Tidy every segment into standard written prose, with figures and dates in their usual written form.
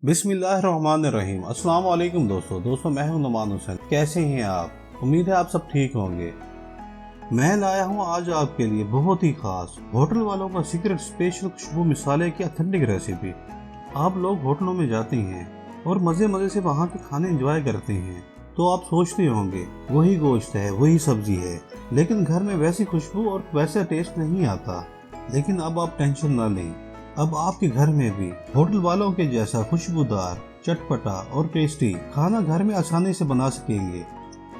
बिस्मिल्लाहिर्रहमानिर्रहीम। अस्सलाम वालेकुम दोस्तों मैं हूं नुमान हुसैन। कैसे हैं आप? उम्मीद है आप सब ठीक होंगे। मैं लाया हूं आज आपके लिए बहुत ही खास होटल वालों का सीक्रेट स्पेशल खुशबू मिसाले की ऑथेंटिक रेसिपी। आप लोग होटलों में जाते हैं और मजे मजे से वहां के खाने एंजॉय करते हैं, तो आप सोचते होंगे वही गोश्त है, वही सब्जी है, लेकिन घर में वैसी खुशबू और वैसा टेस्ट नहीं आता। लेकिन अब आप टेंशन ना लें, अब आपके घर में भी होटल वालों के जैसा खुशबूदार, चटपटा और टेस्टी खाना घर में आसानी से बना सकेंगे,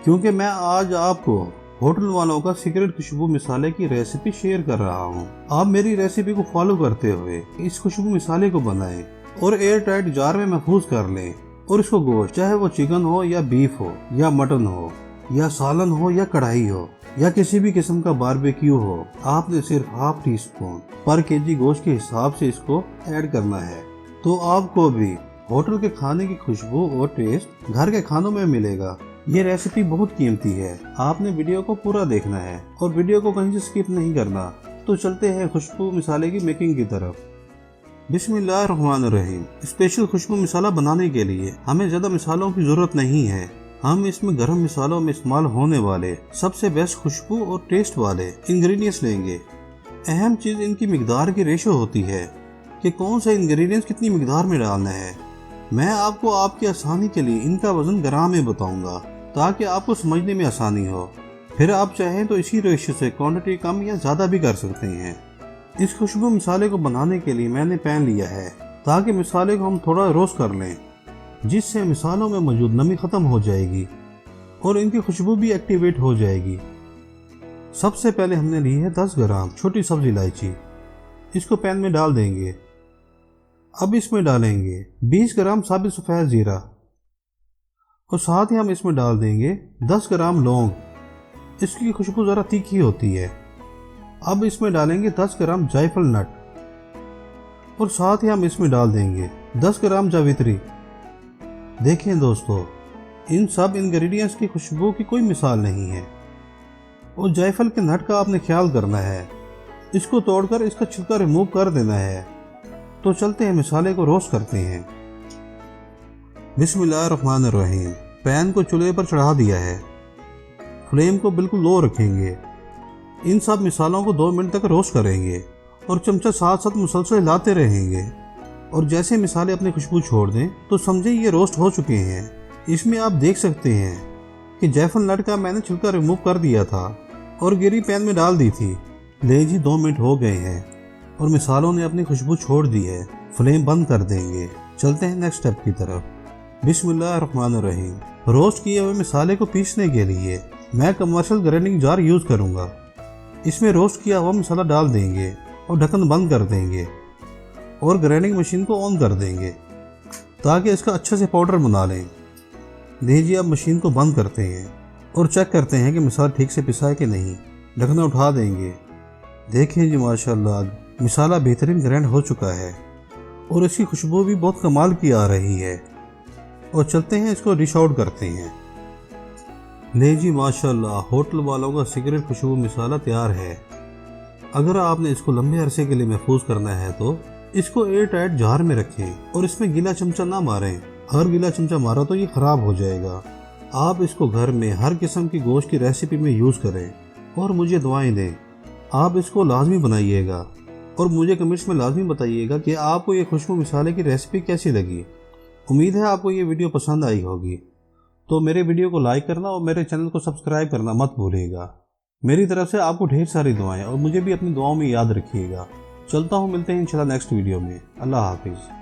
क्योंकि मैं आज आपको होटल वालों का सीक्रेट खुशबू मिसाले की रेसिपी शेयर कर रहा हूँ। आप मेरी रेसिपी को फॉलो करते हुए इस खुशबू मिसाले को बनाएं और एयर टाइट जार में महफूज कर लें। और इसको गोश्त, चाहे वो चिकन हो या बीफ हो या मटन हो या सालन हो या कढ़ाई हो या किसी भी किस्म का बारबेक्यू हो, आपने सिर्फ हाफ टी स्पून पर केजी गोश्त के हिसाब से इसको ऐड करना है, तो आपको भी होटल के खाने की खुशबू और टेस्ट घर के खानों में मिलेगा। ये रेसिपी बहुत कीमती है, आपने वीडियो को पूरा देखना है और वीडियो को कहीं से स्किप नहीं करना। तो चलते हैं खुशबू मिसाले की मेकिंग की तरफ। बिस्मिल्लाहिर्रहमानिर्रहीम। स्पेशल खुशबू मिसाला बनाने के लिए हमें ज्यादा मिसालों की जरूरत नहीं है। हम इसमें गरम मिसालों में इस्तेमाल होने वाले सबसे बेस्ट खुशबू और टेस्ट वाले इंग्रेडिएंट्स लेंगे। अहम चीज इनकी मिकदार की रेशो होती है कि कौन सा इंग्रेडिएंट्स कितनी मिकदार में डालना है। मैं आपको आपकी आसानी के लिए इनका वजन ग्राम में बताऊंगा, ताकि आपको समझने में आसानी हो। फिर आप चाहें तो इसी रेशो से क्वांटिटी कम या ज्यादा भी कर सकते हैं। इस खुशबू मिसाले को बनाने के लिए मैंने पैन लिया है, ताकि मिसाले को हम थोड़ा रोस्ट कर लें, जिससे मिसालों में मौजूद नमी खत्म हो जाएगी और इनकी खुशबू भी एक्टिवेट हो जाएगी। सबसे पहले हमने ली है 10 ग्राम छोटी सब्जी इलायची, इसको पैन में डाल देंगे। अब इसमें डालेंगे 20 ग्राम साबित सफ़ेद जीरा और साथ ही हम इसमें डाल देंगे 10 ग्राम लौंग, इसकी खुशबू ज़रा तीखी होती है। अब इसमें डालेंगे 10 ग्राम जायफल नट और साथ ही हम इसमें डाल देंगे 10 ग्राम जावित्री। देखें दोस्तों, इन सब इंग्रेडिएंट्स की खुशबू की कोई मिसाल नहीं है। और जायफल के नट का आपने ख्याल करना है, इसको तोड़कर इसका छिलका रिमूव कर देना है। तो चलते हैं मिसाले को रोस्ट करते हैं। बिस्मिल्लाहिर्रहमानिर्रहीम। पैन को चूल्हे पर चढ़ा दिया है, फ्लेम को बिल्कुल लो रखेंगे। इन सब मिसालों को 2 मिनट तक रोस्ट करेंगे और चमचा साथ साथ मुसलसल हिलाते रहेंगे। और जैसे मिसाले अपनी खुशबू छोड़ दें तो समझे ये रोस्ट हो चुके हैं। इसमें आप देख सकते हैं कि जायफल नट का मैंने छिलका रिमूव कर दिया था और गिरी पैन में डाल दी थी। ले जी 2 मिनट हो गए हैं और मिसालों ने अपनी खुशबू छोड़ दी है। फ्लेम बंद कर देंगे। चलते हैं नेक्स्ट स्टेप की तरफ। बिस्मिल्लाहिर्रहमानिर्रहीम। रोस्ट किए हुए मिसाले को पीसने के लिए मैं कमर्शियल ग्राइंडिंग जार यूज़ करूँगा। इसमें रोस्ट किया हुआ मसाला डाल देंगे और ढक्कन बंद कर देंगे और ग्राइंडिंग मशीन को ऑन कर देंगे, ताकि इसका अच्छे से पाउडर बना लें। लीजिए अब मशीन को बंद करते हैं और चेक करते हैं कि मसाला ठीक से पिसा है कि नहीं। ढक्कन उठा देंगे। देखें जी, माशाल्लाह मसाला बेहतरीन ग्राइंड हो चुका है और इसकी खुशबू भी बहुत कमाल की आ रही है। और चलते हैं इसको डिश आउट करते हैं। ले जी माशाल्लाह, होटल वालों का सीक्रेट खुशबू मिसाला तैयार है। अगर आपने इसको लंबे अरसे के लिए महफूज करना है तो इसको एयर टाइट जार में रखें और इसमें गीला चमचा ना मारें। अगर गीला चमचा मारा तो ये खराब हो जाएगा। आप इसको घर में हर किस्म की गोश्त की रेसिपी में यूज़ करें और मुझे दुआएं दें। आप इसको लाजमी बनाइएगा और मुझे कमेंट्स में लाजमी बताइएगा कि आपको ये खुशबू मिसाले की रेसिपी कैसी लगी। उम्मीद है आपको ये वीडियो पसंद आई होगी। तो मेरे वीडियो को लाइक करना और मेरे चैनल को सब्सक्राइब करना मत भूलिएगा। मेरी तरफ से आपको ढेर सारी दुआएं और मुझे भी अपनी दुआओं में याद रखिएगा। चलता हूँ, मिलते हैं इंशाल्लाह नेक्स्ट वीडियो में। अल्लाह हाफिज़।